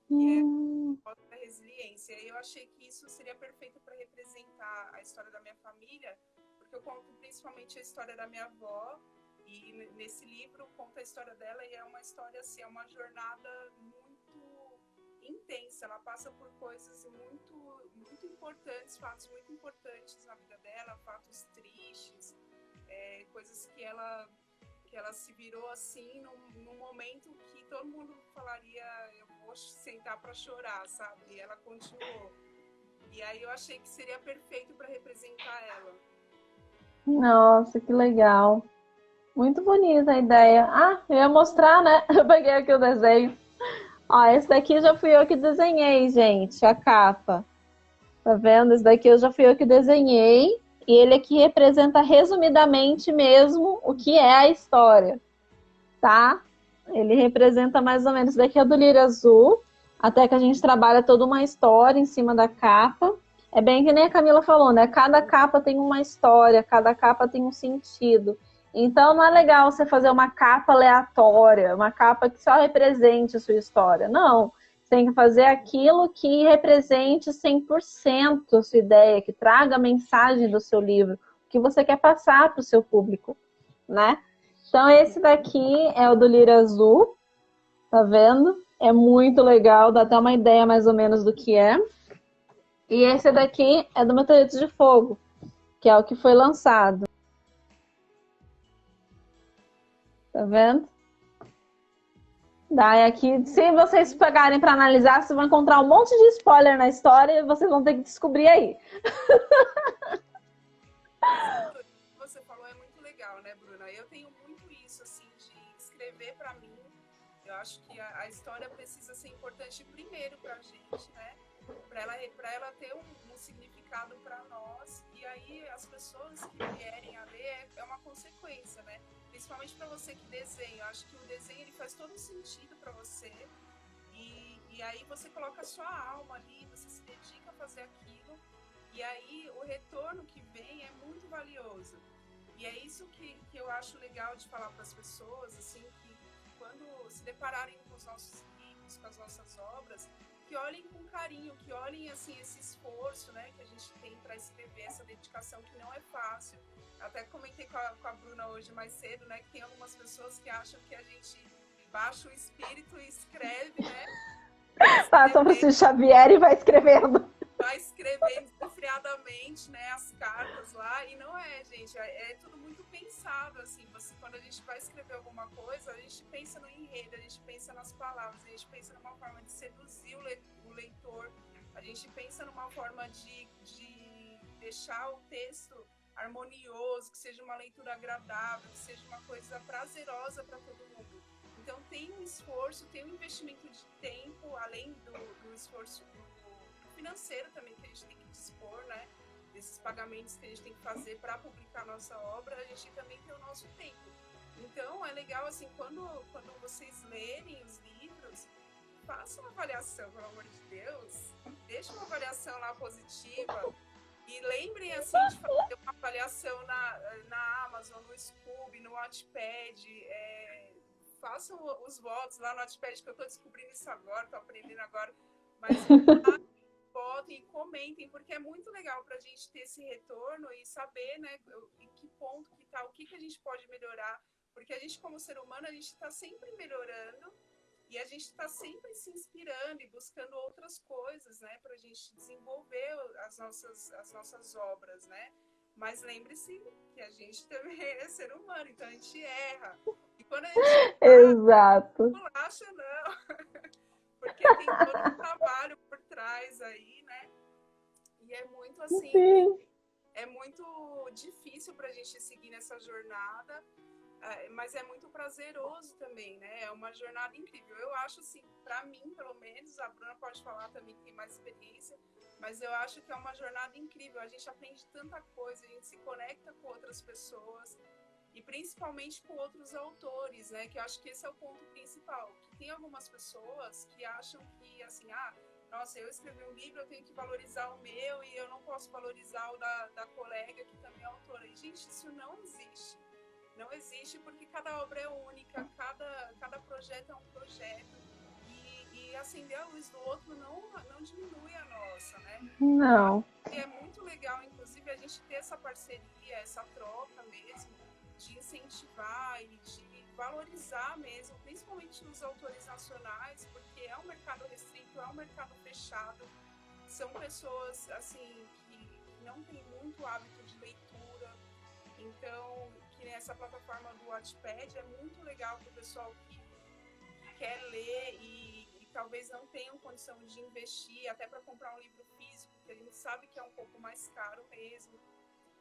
Que é a resiliência. E eu achei que isso seria perfeito para representar a história da minha família, porque eu conto principalmente a história da minha avó, e nesse livro conta a história dela, e é uma história assim, é uma jornada muito intensa. Ela passa por coisas muito importantes, fatos muito importantes na vida dela, fatos tristes, coisas que ela se virou assim num momento que todo mundo falaria, eu vou sentar para chorar, sabe? E ela continuou. E aí eu achei que seria perfeito para representar ela. Nossa, que legal. Muito bonita a ideia. Ah, eu ia mostrar, né? Eu peguei aqui o desenho. Ó, esse daqui já fui eu que desenhei, gente, a capa. Tá vendo? Esse daqui eu já fui eu que desenhei. E ele aqui representa resumidamente mesmo o que é a história, tá? Ele representa mais ou menos, esse daqui é do Lírio Azul, até que a gente trabalha toda uma história em cima da capa. É bem que nem a Camila falou, né? Cada capa tem uma história, cada capa tem um sentido. Então não é legal você fazer uma capa aleatória, uma capa que só represente a sua história. Não, você tem que fazer aquilo que represente 100% a sua ideia, que traga a mensagem do seu livro, o que você quer passar para o seu público, né? Então esse daqui é o do Lírio Azul, tá vendo? É muito legal, dá até uma ideia mais ou menos do que é. E esse daqui é do Meteoritos de Fogo, que é o que foi lançado. Tá vendo? Daí aqui, se vocês pegarem para analisar, vocês vão encontrar um monte de spoiler na história e vocês vão ter que descobrir aí. Isso que você falou é muito legal, né, Bruna? Eu tenho muito isso, assim, de escrever para mim. Eu acho que a história precisa ser importante primeiro para a gente, né? Para ela ter um significado para nós. E aí as pessoas que vierem a ler é uma consequência, né? Principalmente para você que desenha. Eu acho que o desenho ele faz todo sentido para você. E aí você coloca a sua alma ali, você se dedica a fazer aquilo. E aí o retorno que vem é muito valioso. E é isso que eu acho legal de falar para as pessoas, assim, que quando se depararem com os nossos livros, com as nossas obras, que olhem com carinho, que olhem assim esse esforço, né, que a gente tem para escrever, essa dedicação que não é fácil. Até comentei com a Bruna hoje mais cedo, né, que tem algumas pessoas que acham que a gente baixa o espírito e escreve, né? Passa para o Xavier e vai escrevendo. Vai escrevendo desfriadamente, né, as cartas lá, e não é, gente, é tudo muito pensado, assim, quando a gente vai escrever alguma coisa, a gente pensa no enredo, a gente pensa nas palavras, a gente pensa numa forma de seduzir o leitor, a gente pensa numa forma de deixar o texto harmonioso, que seja uma leitura agradável, que seja uma coisa prazerosa para todo mundo. Então tem um esforço, tem um investimento de tempo, além do esforço financeiro também que a gente tem que dispor, né? Desses pagamentos que a gente tem que fazer para publicar a nossa obra, a gente também tem o nosso tempo. Então é legal assim, quando vocês lerem os livros, façam uma avaliação, pelo amor de Deus, deixem uma avaliação lá positiva e lembrem assim de fazer uma avaliação na Amazon, no Scoob, no Wattpad, façam os votos lá no Wattpad, que eu estou descobrindo isso agora, estou aprendendo agora, mas votem e comentem, porque é muito legal para a gente ter esse retorno e saber, né, em que ponto que tá, o que a gente pode melhorar, porque a gente como ser humano, a gente está sempre melhorando e a gente está sempre se inspirando e buscando outras coisas, né, para a gente desenvolver as nossas obras, né, mas lembre-se que a gente também é ser humano, então a gente erra, e quando a gente Exato. não acha não, porque tem todo um trabalho por trás aí, né? E é muito assim, Sim. é muito difícil para a gente seguir nessa jornada, mas é muito prazeroso também, né? É uma jornada incrível. Eu acho assim, para mim, pelo menos, a Bruna pode falar também que tem mais experiência, mas eu acho que é uma jornada incrível. A gente aprende tanta coisa, a gente se conecta com outras pessoas. e principalmente com outros autores, né? Que eu acho que esse é o ponto principal. Que tem algumas pessoas que acham que, assim, nossa, eu escrevi um livro, eu tenho que valorizar o meu e eu não posso valorizar o da colega que também é autora. E, gente, isso não existe. Não existe porque cada obra é única, cada projeto é um projeto. E acender a luz do outro não diminui a nossa, né? Não. E é muito legal, inclusive, a gente ter essa parceria, essa troca mesmo, de incentivar e de valorizar mesmo, principalmente os autores nacionais, porque é um mercado restrito, é um mercado fechado, são pessoas, assim, que não têm muito hábito de leitura, então, que nessa plataforma do Wattpad é muito legal para o pessoal que quer ler e talvez não tenham condição de investir, até para comprar um livro físico, que a gente sabe que é um pouco mais caro mesmo.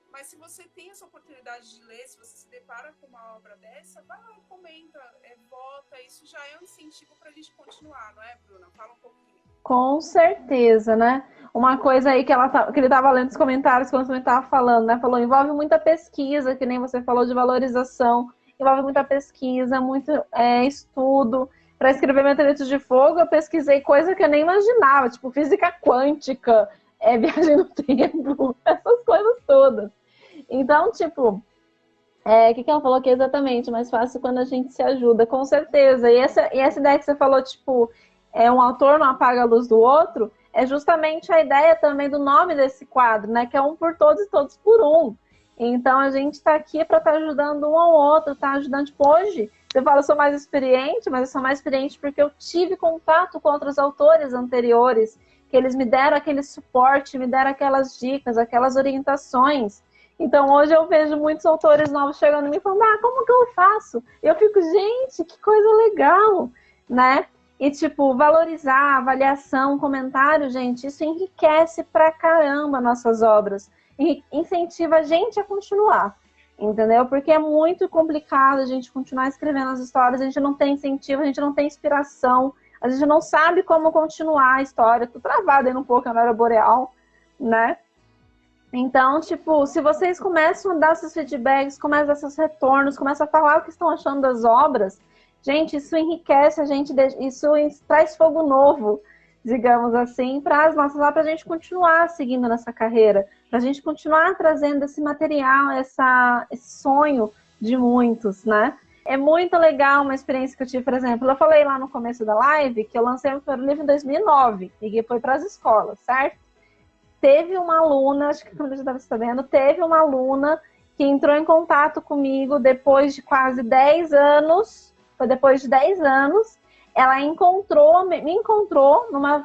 Mas se você tem essa oportunidade de ler, se você se depara com uma obra dessa, vai lá, comenta, vota, isso já é um incentivo para a gente continuar, não é, Bruna? Fala um pouquinho. Com certeza, né? Uma coisa aí que ele estava lendo os comentários quando você estava falando, né? Falou, envolve muita pesquisa, que nem você falou de valorização, envolve muita pesquisa, muito estudo. Para escrever Meteoritos de Fogo, eu pesquisei coisa que eu nem imaginava, tipo física quântica, viagem no tempo, essas coisas todas. Então, tipo, o que ela falou que é exatamente mais fácil quando a gente se ajuda, com certeza. E essa ideia que você falou, tipo, um autor não apaga a luz do outro, é justamente a ideia também do nome desse quadro, né? Que é um por todos e todos por um. Então, a gente está aqui para estar ajudando um ao outro, tá ajudando, tipo, hoje. Você fala, eu sou mais experiente, mas eu sou mais experiente porque eu tive contato com outros autores anteriores, que eles me deram aquele suporte, me deram aquelas dicas, aquelas orientações. Então, hoje eu vejo muitos autores novos chegando em mim e falando, como que eu faço? E eu fico, gente, que coisa legal, né? E, tipo, valorizar, avaliação, comentário, gente, isso enriquece pra caramba nossas obras. E incentiva a gente a continuar, entendeu? Porque é muito complicado a gente continuar escrevendo as histórias, a gente não tem incentivo, a gente não tem inspiração, a gente não sabe como continuar a história. Tô travada aí um pouco na Aurora Boreal, né? Então, tipo, se vocês começam a dar esses feedbacks, começam a dar esses retornos, começam a falar o que estão achando das obras, gente, isso enriquece a gente, isso traz fogo novo, digamos assim, para as nossas obras, para a gente continuar seguindo nessa carreira, para a gente continuar trazendo esse material, esse sonho de muitos, né? É muito legal uma experiência que eu tive, por exemplo, eu falei lá no começo da live que eu lancei o meu livro em 2009 e que foi para as escolas, certo? Teve uma aluna, acho que você estava sabendo, teve uma aluna que entrou em contato comigo depois de quase 10 anos, foi depois de 10 anos, ela me encontrou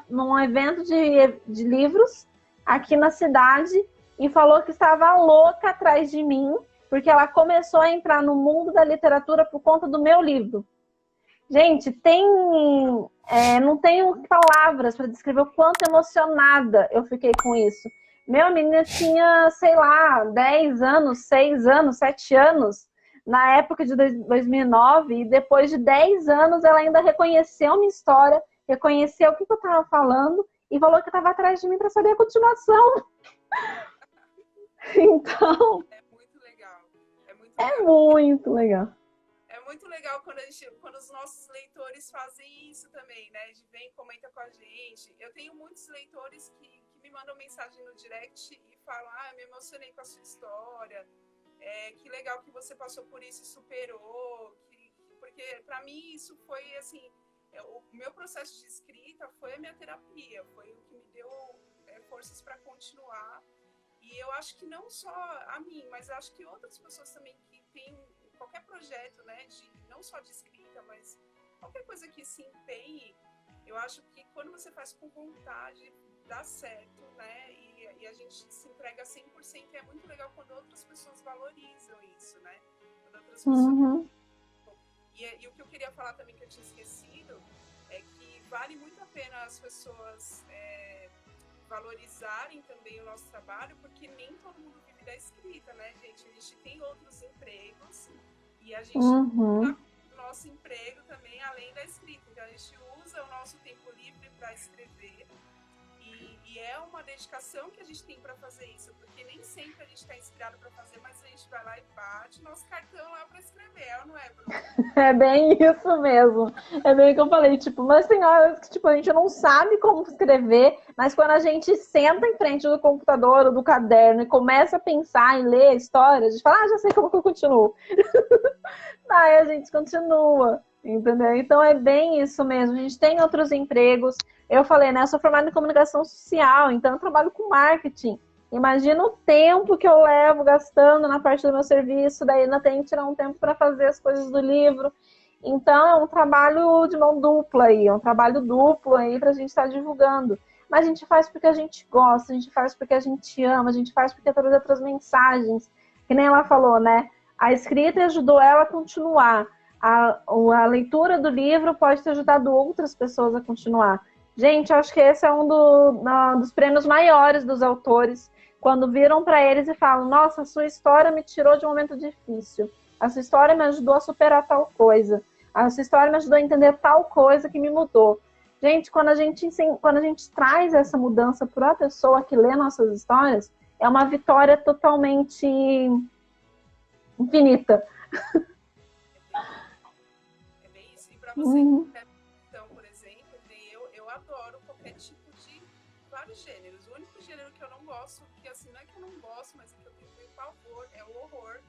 num evento de livros aqui na cidade e falou que estava louca atrás de mim, porque ela começou a entrar no mundo da literatura por conta do meu livro. Gente, não tenho palavras para descrever o quanto emocionada eu fiquei com isso. Meu menino tinha, sei lá, 10 anos, 6 anos, 7 anos, na época de 2009, e depois de 10 anos ela ainda reconheceu minha história, reconheceu o que eu estava falando e falou que estava atrás de mim para saber a continuação. Então, é muito legal. É muito legal. É muito legal quando os nossos leitores fazem isso também, né? De vem, comenta com a gente. Eu tenho muitos leitores que me mandam mensagem no direct e falam, me emocionei com a sua história, que legal que você passou por isso e superou. Porque para mim isso foi assim, o meu processo de escrita foi a minha terapia, foi o que me deu forças para continuar. E eu acho que não só a mim, mas acho que outras pessoas também que têm qualquer projeto, né, não só de escrita, mas qualquer coisa que se empenhe, eu acho que quando você faz com vontade, dá certo, né, e a gente se entrega 100%, é muito legal quando outras pessoas valorizam isso, né, quando outras pessoas... Uhum. E o que eu queria falar também, que eu tinha esquecido, é que vale muito a pena as pessoas valorizarem também o nosso trabalho, porque nem todo mundo vive da escrita, né, gente? A gente tem outros empregos e a gente usa o nosso emprego também além da escrita. Então, a gente usa o nosso tempo livre para escrever E é uma dedicação que a gente tem para fazer isso, porque nem sempre a gente está inspirado para fazer, mas a gente vai lá e bate nosso cartão lá para escrever, não é, Bruno? É bem isso mesmo. É bem o que eu falei, tipo, mas tem horas que tipo, a gente não sabe como escrever, mas quando a gente senta em frente do computador ou do caderno e começa a pensar em ler a história, a gente fala, já sei como que eu continuo. Aí a gente continua, entendeu? Então é bem isso mesmo. A gente tem outros empregos. Eu falei, né? Eu sou formada em comunicação social, então eu trabalho com marketing. Imagina o tempo que eu levo gastando na parte do meu serviço, daí ainda tenho que tirar um tempo para fazer as coisas do livro. Então é um trabalho de mão dupla aí, é um trabalho duplo aí para a gente estar divulgando. Mas a gente faz porque a gente gosta, a gente faz porque a gente ama, a gente faz porque traz outras mensagens. Que nem ela falou, né? A escrita ajudou ela a continuar. A leitura do livro pode ter ajudado outras pessoas a continuar. Gente, acho que esse é um dos prêmios maiores dos autores, quando viram para eles e falam, nossa, a sua história me tirou de um momento difícil. A sua história me ajudou a superar tal coisa. A sua história me ajudou a entender tal coisa que me mudou. Gente, quando a gente traz essa mudança para a pessoa que lê nossas histórias, é uma vitória totalmente infinita. É bem isso. E para você então, por exemplo, eu adoro qualquer tipo de vários gêneros. O único gênero que eu não gosto, que assim, não é que eu não gosto, mas é que eu tenho pavor, é o horror.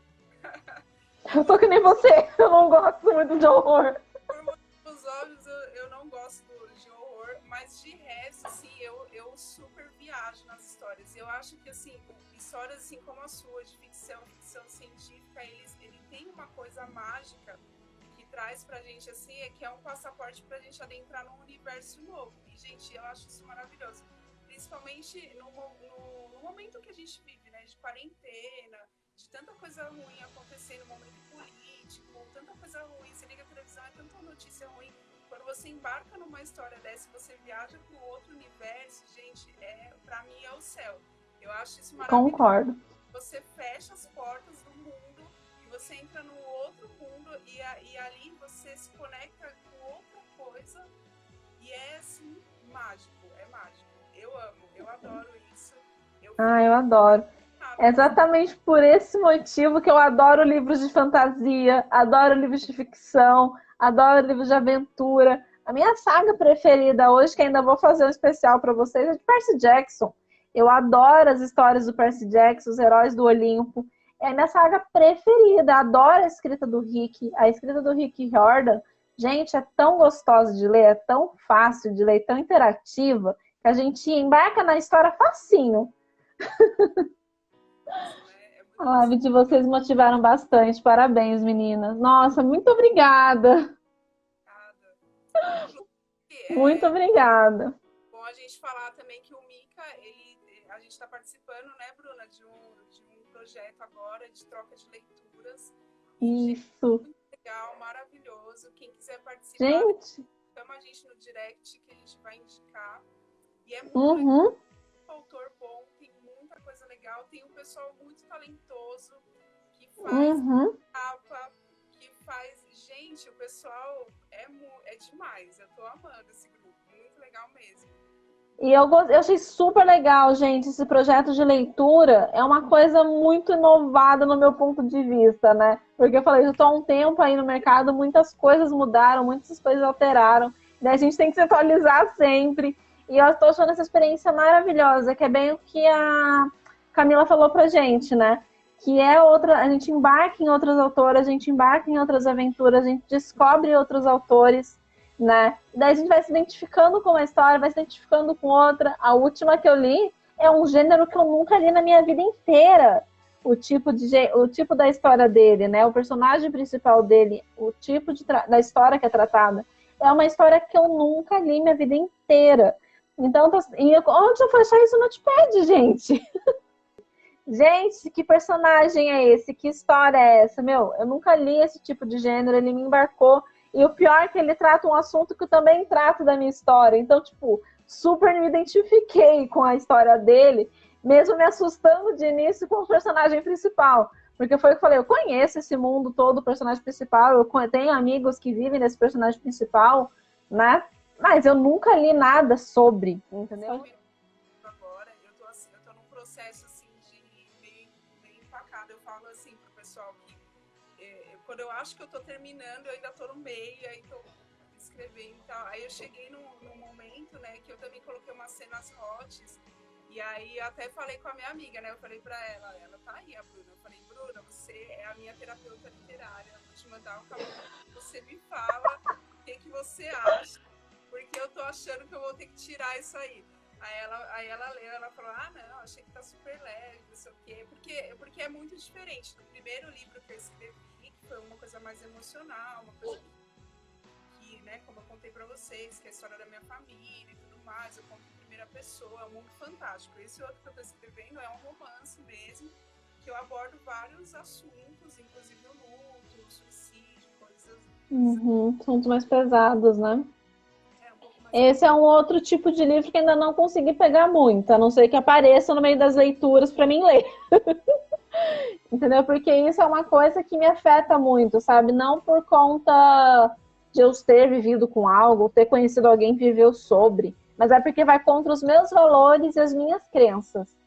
Eu sou que nem você, eu não gosto muito de horror. Por motivos óbvios, eu não gosto de horror, mas de resto, assim, eu super viajo nas histórias. Eu acho que, assim, histórias assim como a sua, de ficção científica, ele tem uma coisa mágica que traz pra gente, assim, que é um passaporte pra gente adentrar num universo novo. E, gente, eu acho isso maravilhoso. Principalmente no momento que a gente vive, né, de quarentena, de tanta coisa ruim acontecendo, momento político, tanta coisa ruim, você liga a televisão, é tanta notícia ruim. Quando você embarca numa história dessa, você viaja para um outro universo, gente, pra mim é o céu. Eu acho isso maravilhoso. Concordo. Você fecha as portas do mundo e você entra num outro mundo e ali você se conecta com outra coisa e é assim, mágico, é mágico. Eu amo, eu adoro isso. Eu adoro. É exatamente por esse motivo que eu adoro livros de fantasia, adoro livros de ficção, adoro livros de aventura. A minha saga preferida hoje, que ainda vou fazer um especial para vocês, é de Percy Jackson. Eu adoro as histórias do Percy Jackson, os heróis do Olimpo. É a minha saga preferida. Adoro a escrita do Rick. A escrita do Rick Riordan, gente, é tão gostosa de ler, é tão fácil de ler, tão interativa, que a gente embarca na história facinho. A live de vocês motivaram bastante. Parabéns, meninas. Nossa, muito obrigada. Muito obrigada. Bom a gente falar também que o Mika, a gente está participando, né, Bruna, de um projeto agora de troca de leituras. Isso. Muito legal, maravilhoso. Quem quiser participar, chama a gente no direct que a gente vai indicar. E é muito legal. Autor bom, tem muita coisa legal, tem um pessoal muito talentoso que faz capa, que faz... Gente, o pessoal é demais, eu tô amando esse grupo, muito legal mesmo. E eu achei super legal, gente, esse projeto de leitura é uma coisa muito inovada no meu ponto de vista, né? Porque eu falei, eu tô há um tempo aí no mercado, muitas coisas mudaram, muitas coisas alteraram, daí a gente tem que se atualizar sempre. E eu estou achando essa experiência maravilhosa, que é bem o que a Camila falou pra gente, né? Que é a gente embarca em outras autoras, a gente embarca em outras aventuras, a gente descobre outros autores, né? Daí a gente vai se identificando com uma história, vai se identificando com outra. A última que eu li é um gênero que eu nunca li na minha vida inteira. O tipo da história dele, né? O personagem principal dele, o tipo da história que é tratada. É uma história que eu nunca li minha vida inteira. Então, onde eu fui achar isso no Notepad, gente? Gente, que personagem é esse? Que história é essa? Meu, eu nunca li esse tipo de gênero, ele me embarcou. E o pior é que ele trata um assunto que eu também trato da minha história. Então, tipo, super me identifiquei com a história dele, mesmo me assustando de início com o personagem principal. Porque foi o que eu falei, eu conheço esse mundo todo, o personagem principal, eu tenho amigos que vivem nesse personagem principal, né? Mas eu nunca li nada sobre, entendeu? eu falo assim pro pessoal que quando eu acho que eu tô terminando, eu ainda tô no meio, aí tô escrevendo e tal. Aí eu cheguei num momento, né, que eu também coloquei umas cenas hotes, e aí eu até falei com a minha amiga, né, eu falei pra ela tá aí, a Bruna. Eu falei, Bruna, você é a minha terapeuta literária, eu vou te mandar um caminho, você me fala o que você acha, porque eu tô achando que eu vou ter que tirar isso aí. Aí ela leu, ela falou, não, achei que tá super leve, não sei o quê, porque é muito diferente do primeiro livro que eu escrevi, que foi uma coisa mais emocional, uma coisa que, né, como eu contei pra vocês, que é a história da minha família e tudo mais, eu conto em primeira pessoa, é um mundo fantástico. Esse outro que eu tô escrevendo é um romance mesmo, que eu abordo vários assuntos, inclusive o luto, o suicídio, coisas... Assuntos mais pesados, né? Esse é um outro tipo de livro que ainda não consegui pegar muito, a não ser que apareça no meio das leituras para mim ler. Entendeu? Porque isso é uma coisa que me afeta muito, sabe? Não por conta de eu ter vivido com algo, ter conhecido alguém que viveu sobre, mas é porque vai contra os meus valores e as minhas crenças,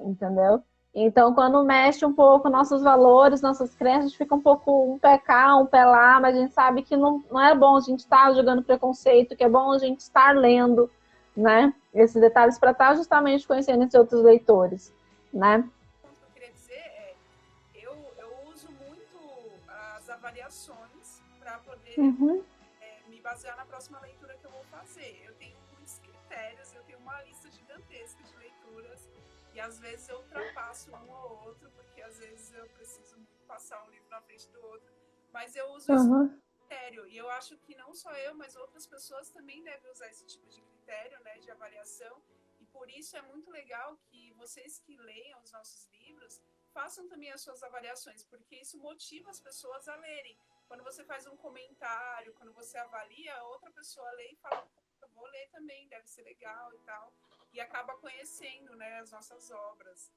entendeu? Então, quando mexe um pouco nossos valores, nossas crenças, a gente fica um pouco um pé cá, um pé lá, mas a gente sabe que não é bom a gente estar jogando preconceito, que é bom a gente estar lendo, né? Esses detalhes para estar justamente conhecendo esses outros leitores, né? O que eu queria dizer eu uso muito as avaliações para poder me basear na próxima leitura que eu vou fazer. Eu tenho muitos critérios, eu tenho uma lista gigantesca de leituras, e às vezes eu ultrapasso um ou outro, porque às vezes eu preciso passar um livro na frente do outro, mas eu uso esse critério, e eu acho que não só eu, mas outras pessoas também devem usar esse tipo de critério, né, de avaliação, e por isso é muito legal que vocês que leiam os nossos livros façam também as suas avaliações, porque isso motiva as pessoas a lerem. Quando você faz um comentário, quando você avalia, outra pessoa lê e fala, eu vou ler também, deve ser legal e tal. E acaba conhecendo, né, as nossas obras.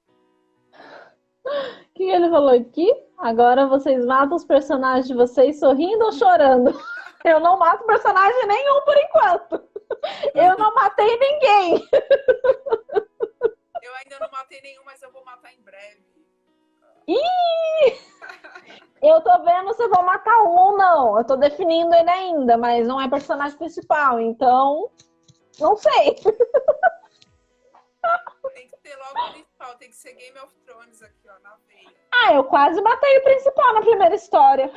O que ele falou aqui? Agora vocês matam os personagens de vocês sorrindo ou chorando? Eu não mato personagem nenhum por enquanto. Eu não matei ninguém. Eu ainda não matei nenhum, mas eu vou matar em breve. Ih! Eu tô vendo se eu vou matar um ou não. Eu tô definindo ele ainda, mas não é personagem principal, então não sei. Tem que ter logo o principal, tem que ser Game of Thrones aqui, ó, na veia. Eu quase matei o principal na primeira história.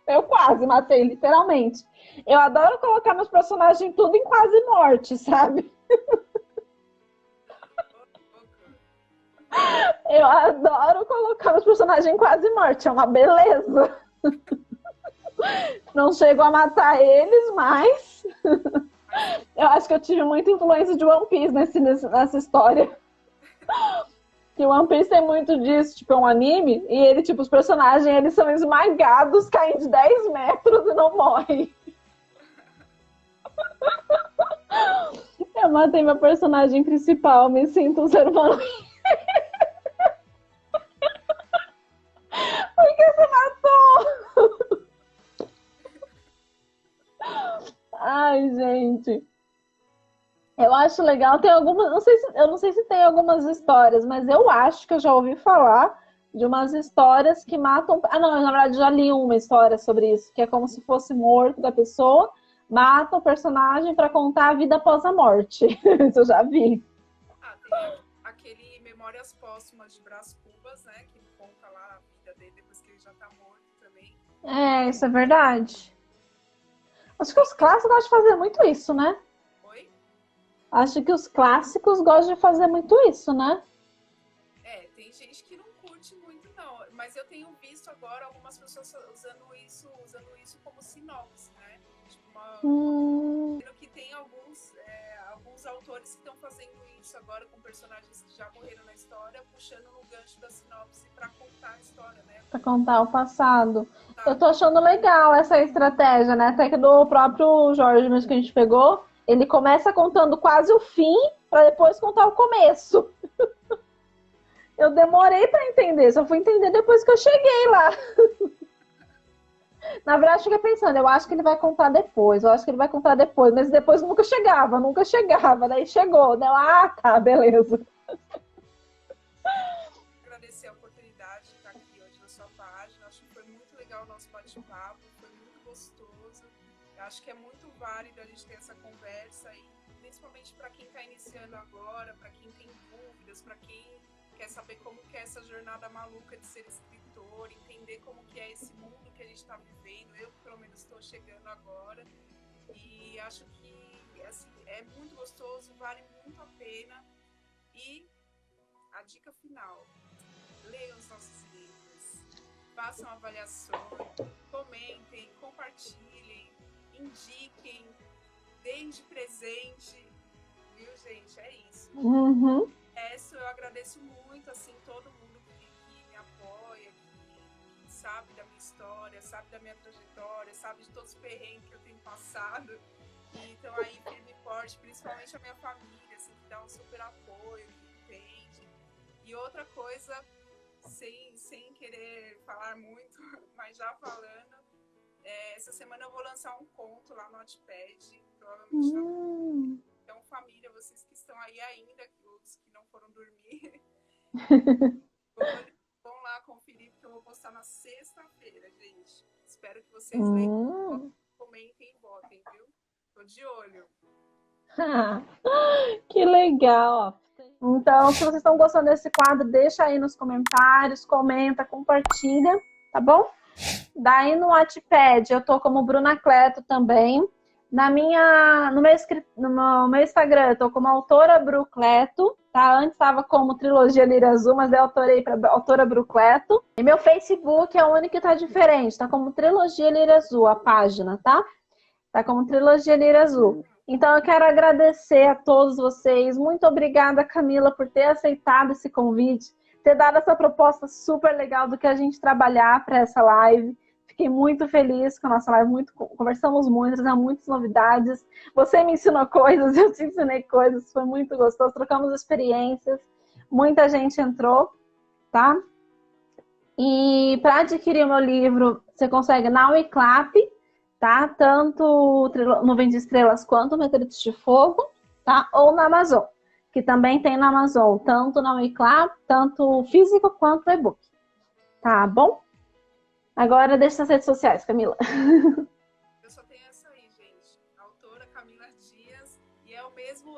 Eu quase matei, literalmente. Eu adoro colocar meus personagens tudo em quase morte, sabe? Eu adoro colocar meus personagens em quase morte, é uma beleza. Não chego a matar eles, mas eu acho que eu tive muita influência de One Piece nessa história. Que One Piece tem muito disso, tipo, é um anime, e ele, tipo, os personagens, eles são esmagados, caem de 10 metros e não morrem. Eu matei meu personagem principal, me sinto um ser humano. Por que você matou? Ai, gente. Eu acho legal, tem algumas, eu não sei se tem algumas histórias, mas eu acho que eu já ouvi falar de umas histórias que matam... não, na verdade já li uma história sobre isso, que é como se fosse morto da pessoa, mata o personagem para contar a vida após a morte. Isso eu já vi. Tem aquele Memórias Póstumas de Brás Cubas, né, que conta lá a vida dele depois que ele já tá morto também. Isso é verdade. Acho que os clássicos gostam de fazer muito isso, né? Acho que os clássicos gostam de fazer muito isso, né? Tem gente que não curte muito, não. Mas eu tenho visto agora algumas pessoas usando isso como sinopse, né? Tipo, que tem alguns autores que estão fazendo isso agora com personagens que já morreram na história, puxando no gancho da sinopse para contar a história, né? Para contar o passado. Eu tô achando legal essa estratégia, né? Até que do próprio Jorge, mesmo que a gente pegou, ele começa contando quase o fim para depois contar o começo. Eu demorei para entender, só fui entender depois que eu cheguei lá. Na verdade, eu fiquei pensando, eu acho que ele vai contar depois, mas depois nunca chegava, daí chegou, né? Tá, beleza. agradecer a oportunidade de estar aqui hoje na sua página. Acho que foi muito legal o nosso bate-papo, foi muito gostoso. Eu acho que é muito válido a gente ter essa conversa, e principalmente para quem está iniciando agora, para quem tem dúvidas, para quem quer saber como que é essa jornada maluca de ser escritor, entender como que é esse mundo que a gente está vivendo. Eu, pelo menos, estou chegando agora e acho que assim, é muito gostoso, vale muito a pena. E a dica final: leiam os nossos livros, façam avaliações, comentem, compartilhem, indiquem, deem de presente, viu, gente? É isso. Uhum. Eu agradeço muito, assim, todo mundo que me apoia, que sabe da minha história, sabe da minha trajetória, sabe de todos os perrengues que eu tenho passado. E então aí, firme e forte, principalmente a minha família, assim, que dá um super apoio, que entende. E outra coisa, sem querer falar muito, mas já falando, essa semana eu vou lançar um conto lá no Wattpad, provavelmente. Então, família, vocês que estão aí ainda, os que não foram dormir, vão lá conferir, porque eu vou postar na sexta-feira, gente. Espero que vocês leiam, comentem e votem, viu? Tô de olho. Que legal! Então, se vocês estão gostando desse quadro, deixa aí nos comentários, comenta, compartilha, tá bom? Daí no Wattpad eu tô como Bruna Cleto também. No meu Instagram eu tô como autora Bru Cleto, tá? Antes estava como Trilogia Lira Azul, mas eu autorei para autora Bru Cleto. E meu Facebook é o único que tá diferente, tá como Trilogia Lira Azul, a página, tá? Tá como Trilogia Lira Azul. Então eu quero agradecer a todos vocês. Muito obrigada, Camila, por ter aceitado esse convite, ter dado essa proposta super legal do que a gente trabalhar para essa live. Fiquei muito feliz com a nossa live, conversamos muito, trazemos muitas novidades. Você me ensinou coisas, eu te ensinei coisas, foi muito gostoso, trocamos experiências, muita gente entrou, tá? E para adquirir o meu livro, você consegue na Wiclap, tá? Tanto Nuvem de Estrelas quanto Meteoritos de Fogo, tá? Ou na Amazon, que também tem na Amazon, tanto na Wiclap, tanto físico quanto e-book. Tá bom? Agora deixa nas redes sociais, Camila. Eu só tenho essa aí, gente. A autora Camila Dias. E é o mesmo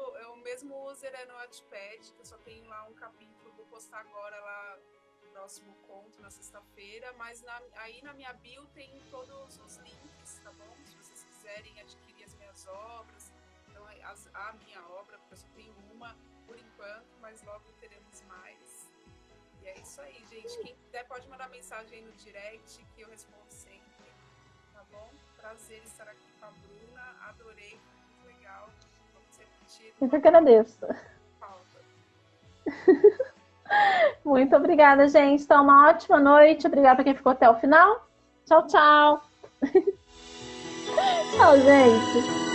user no Wattpad, que eu só tenho lá um capítulo, vou postar agora lá no próximo conto, na sexta-feira. Mas aí na minha bio tem todos os links, tá bom? Se vocês quiserem adquirir as minhas obras. Então, a minha obra, porque eu só tenho uma por enquanto, mas logo teremos mais. E é isso aí, gente. Quem quiser pode mandar mensagem aí no direct, que eu respondo sempre, tá bom? Prazer estar aqui com a Bruna, adorei, muito legal. Vamos repetir. Eu que agradeço. Muito obrigada, gente. Então, uma ótima noite. Obrigada para quem ficou até o final. Tchau, tchau. Tchau, gente.